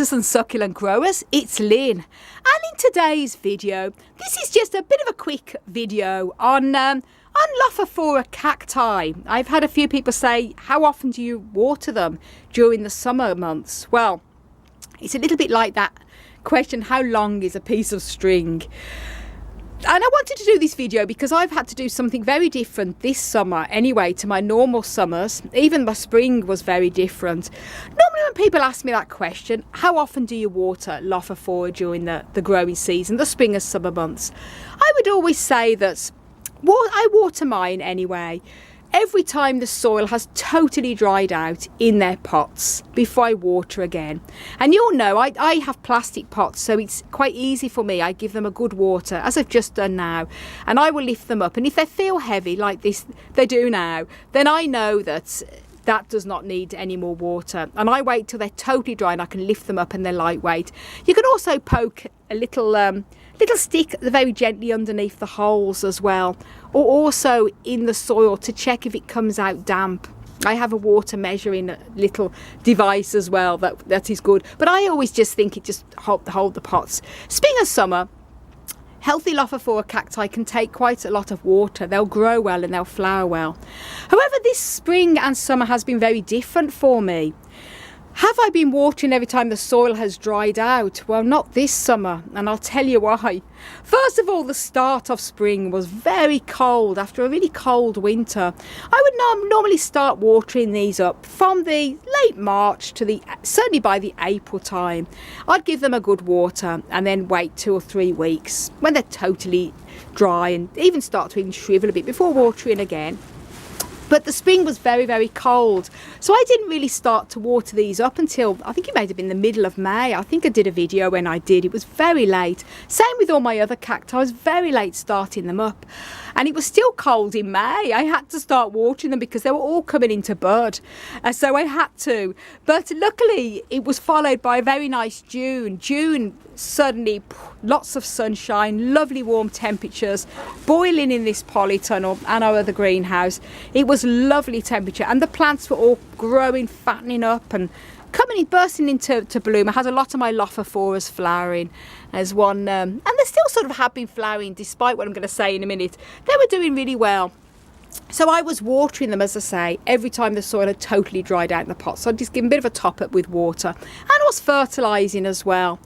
cactus and succulent growers, it's Lynn, and in today's video this is just a bit of a quick video on Lophophora Cacti. I've had a few people say, how often do you water them during the summer months? Well, it's a little bit like that question, how long is a piece of string? And I wanted to do this video because I've had to do something very different this summer anyway to my normal summers. Even my spring was very different. Normally when people ask me that question, how often do you water Lophophora during the growing season, the spring and summer months? I would always say that I water mine anyway every time the soil has totally dried out in their pots before I water again. And you'll know I have plastic pots, so it's quite easy for me. I give them a good water, as I've just done now, and I will lift them up, and if they feel heavy like this they do now, then I know that does not need any more water, and I wait till they're totally dry and I can lift them up and they're lightweight. You can also poke a little stick very gently underneath the holes as well, or also in the soil to check if it comes out damp. I have a water measuring little device as well that is good, but I always just think it just hold the pots. Spring and summer, healthy Lophophora cacti can take quite a lot of water. They'll grow well and they'll flower well. However, this spring and summer has been very different for me. Have I been watering every time the soil has dried out? Well, not this summer, and I'll tell you why. First of all, the start of spring was very cold after a really cold winter. I would normally start watering these up from the late March to certainly by the April time. I'd give them a good water and then wait 2 or 3 weeks when they're totally dry and even start to shrivel a bit before watering again. But the spring was very, very cold, so I didn't really start to water these up until, I think it might have been the middle of May. I think I did a video when I did. It was very late. Same with all my other cacti. I was very late starting them up. And it was still cold in May. I had to start watering them because they were all coming into bud. So I had to. But luckily, it was followed by a very nice June. June, suddenly, lots of sunshine, lovely warm temperatures, boiling in this polytunnel and our other greenhouse. It was lovely temperature, and the plants were all growing, fattening up and bursting into bloom. I had a lot of my Lophophoras flowering as one, and they still sort of have been flowering despite what I'm going to say in a minute. They were doing really well. So I was watering them, as I say, every time the soil had totally dried out in the pot. So I'd just give them a bit of a top up with water, and I was fertilising as well.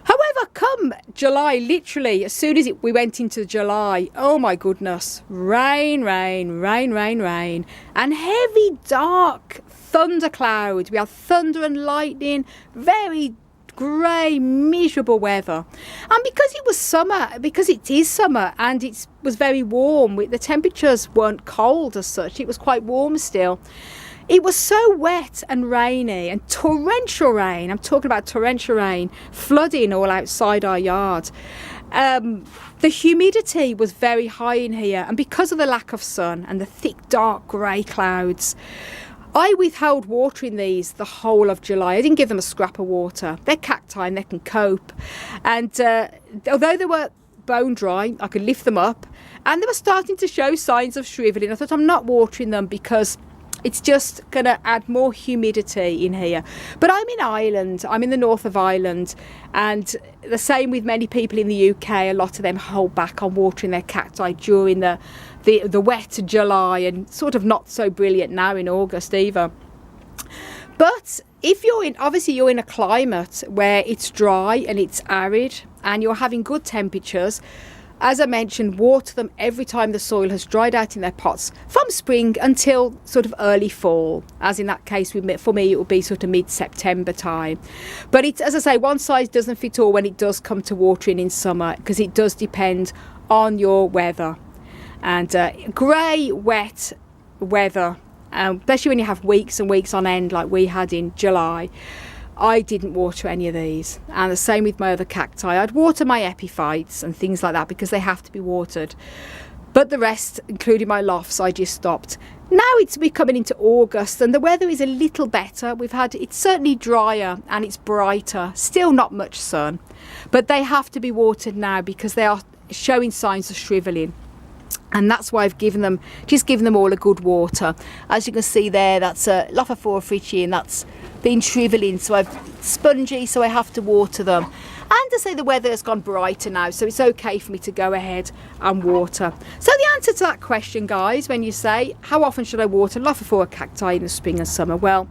However, come July, literally, as soon as we went into July, oh my goodness, rain, rain, rain, rain, rain, and heavy, dark thundercloud. We had thunder and lightning, very grey, miserable weather. And because it was summer, because it is summer and it was very warm, the temperatures weren't cold as such, it was quite warm still. It was so wet and rainy and torrential rain. I'm talking about torrential rain, flooding all outside our yard. The humidity was very high in here, and because of the lack of sun and the thick, dark grey clouds, I withheld watering these the whole of July. I didn't give them a scrap of water. They're cacti and they can cope. And although they were bone dry, I could lift them up, and they were starting to show signs of shrivelling. I thought, I'm not watering them because it's just going to add more humidity in here. But I'm in Ireland, I'm in the north of Ireland, and the same with many people in the UK. A lot of them hold back on watering their cacti during the wet July, and sort of not so brilliant now in August either. But if obviously you're in a climate where it's dry and it's arid and you're having good temperatures, as I mentioned, water them every time the soil has dried out in their pots from spring until sort of early fall. As in that case, for me, it would be sort of mid-September time. But it's, as I say, one size doesn't fit all when it does come to watering in summer, because it does depend on your weather. And grey, wet weather, especially when you have weeks and weeks on end like we had in July, I didn't water any of these. And the same with my other cacti. I'd water my epiphytes and things like that because they have to be watered. But the rest, including my lofts, I just stopped. Now we're coming into August and the weather is a little better. It's certainly drier and it's brighter. Still not much sun. But they have to be watered now because they are showing signs of shrivelling. And that's why I've given them all a good water. As you can see there, that's Lophophora Cacti, and that's been shriveling, so I've spongy, so I have to water them. And to say the weather has gone brighter now, so it's okay for me to go ahead and water. So the answer to that question, guys, when you say, how often should I water Lophophora cacti in the spring and summer? Well,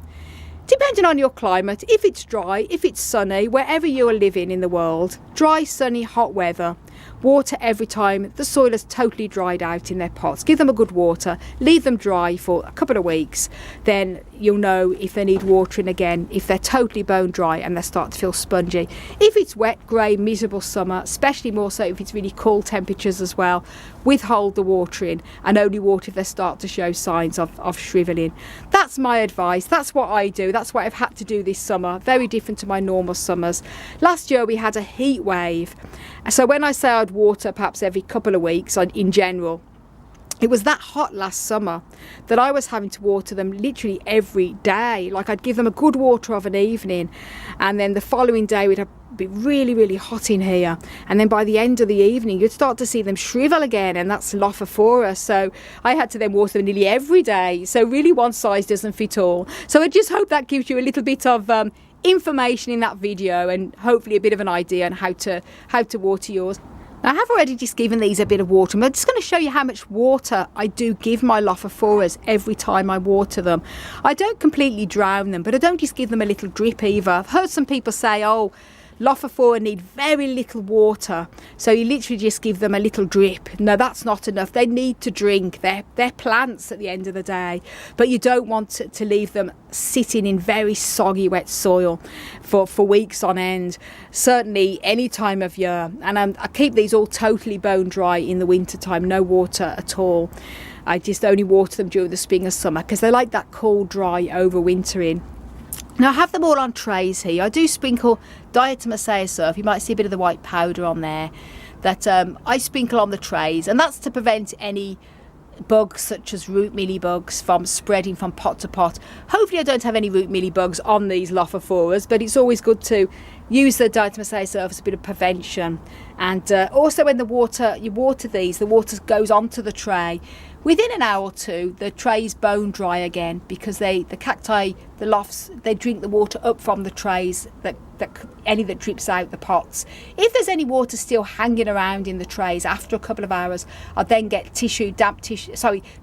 depending on your climate, if it's dry, if it's sunny, wherever you're living in the world, dry, sunny, hot weather, water every time the soil has totally dried out in their pots. Give them a good water, leave them dry for a couple of weeks, then you'll know if they need watering again, if they're totally bone dry and they start to feel spongy. If it's wet, grey, miserable summer, especially more so if it's really cold temperatures as well, withhold the watering and only water if they start to show signs of shriveling. That's my advice. That's what I do. That's what I've had to do this summer. Very different to my normal summers. Last year we had a heat wave, so when I say I'd water perhaps every couple of weeks in general, it was that hot last summer that I was having to water them literally every day. Like, I'd give them a good water of an evening, and then the following day we'd be really, really hot in here, and then by the end of the evening you'd start to see them shrivel again, and that's Lophophora. So I had to then water them nearly every day. So really one size doesn't fit all. So I just hope that gives you a little bit of information in that video, and hopefully a bit of an idea on how to water yours. Now, I have already just given these a bit of water, but I'm just going to show you how much water I do give my Lophophoras every time I water them. I don't completely drown them, but I don't just give them a little drip either. I've heard some people say, oh, Lophophora need very little water, so you literally just give them a little drip. No, that's not enough. They need to drink. They're plants at the end of the day, but you don't want to leave them sitting in very soggy, wet soil for weeks on end. Certainly any time of year. And I keep these all totally bone dry in the winter time, no water at all. I just only water them during the spring and summer because they like that cool, dry overwintering. Now, I have them all on trays here. I do sprinkle diatomaceae surf. You might see a bit of the white powder on there that I sprinkle on the trays, and that's to prevent any bugs such as root mealybugs from spreading from pot to pot. Hopefully I don't have any root mealybugs on these Lophophoras, but it's always good to use the diatomaceae surf as a bit of prevention. And also when you water these, the water goes onto the tray. Within an hour or two, the tray's bone dry again, because the cacti, the lofts, they drink the water up from the trays, any that drips out the pots. If there's any water still hanging around in the trays after a couple of hours, I'd then get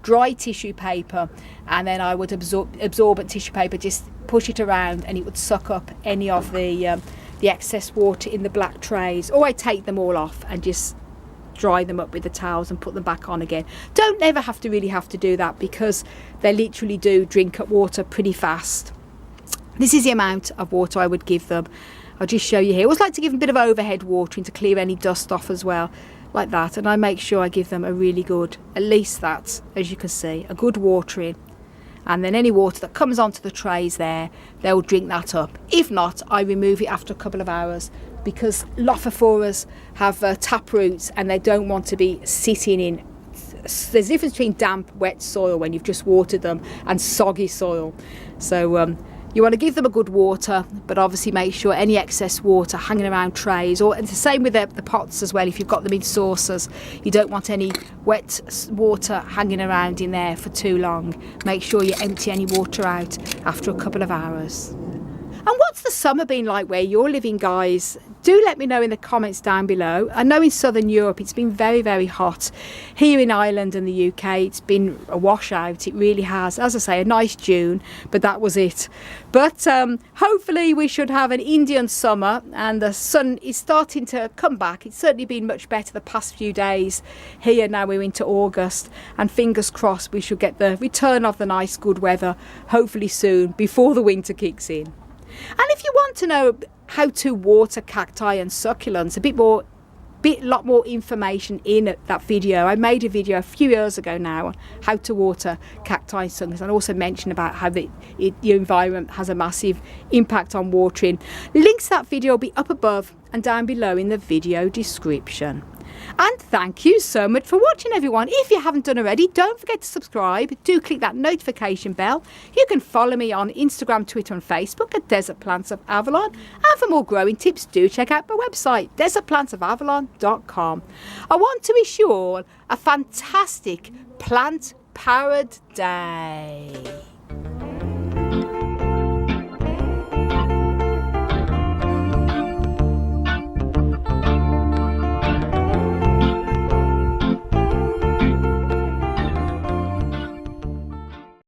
dry tissue paper, and then I would absorbent tissue paper, just push it around, and it would suck up any of the excess water in the black trays. Or I take them all off and just dry them up with the towels and put them back on again. Don't ever really have to do that, because they literally do drink up water pretty fast. This is the amount of water I would give them. I'll just show you here. I always like to give them a bit of overhead watering to clear any dust off as well, like that. And I make sure I give them a really good, at least that, as you can see, a good watering. And then any water that comes onto the trays there, they'll drink that up. If not, I remove it after a couple of hours, because Lophophoras have tap roots and they don't want to be sitting in. There's a difference between damp, wet soil when you've just watered them and soggy soil. So you want to give them a good water, but obviously make sure any excess water hanging around trays, or it's the same with the pots as well. If you've got them in saucers, you don't want any wet water hanging around in there for too long. Make sure you empty any water out after a couple of hours. And what's the summer been like where you're living, guys? Do let me know in the comments down below. I know in southern Europe it's been very, very hot. Here in Ireland and the UK it's been a washout. It really has. As I say, a nice June, but that was it. But hopefully we should have an Indian summer, and the sun is starting to come back. It's certainly been much better the past few days here. Now we're into August, and fingers crossed we should get the return of the nice good weather hopefully soon, before the winter kicks in. And if you want to know how to water cacti and succulents, a lot more information in that video. I made a video a few years ago now on how to water cacti and succulents, and also mentioned about how your environment has a massive impact on watering. Links to that video will be up above and down below in the video description. And thank you so much for watching, everyone. If you haven't done already, don't forget to subscribe. Do click that notification bell. You can follow me on Instagram, Twitter and Facebook at Desert Plants of Avalon. And for more growing tips, do check out my website, desertplantsofavalon.com. I want to wish you all a fantastic plant-powered day.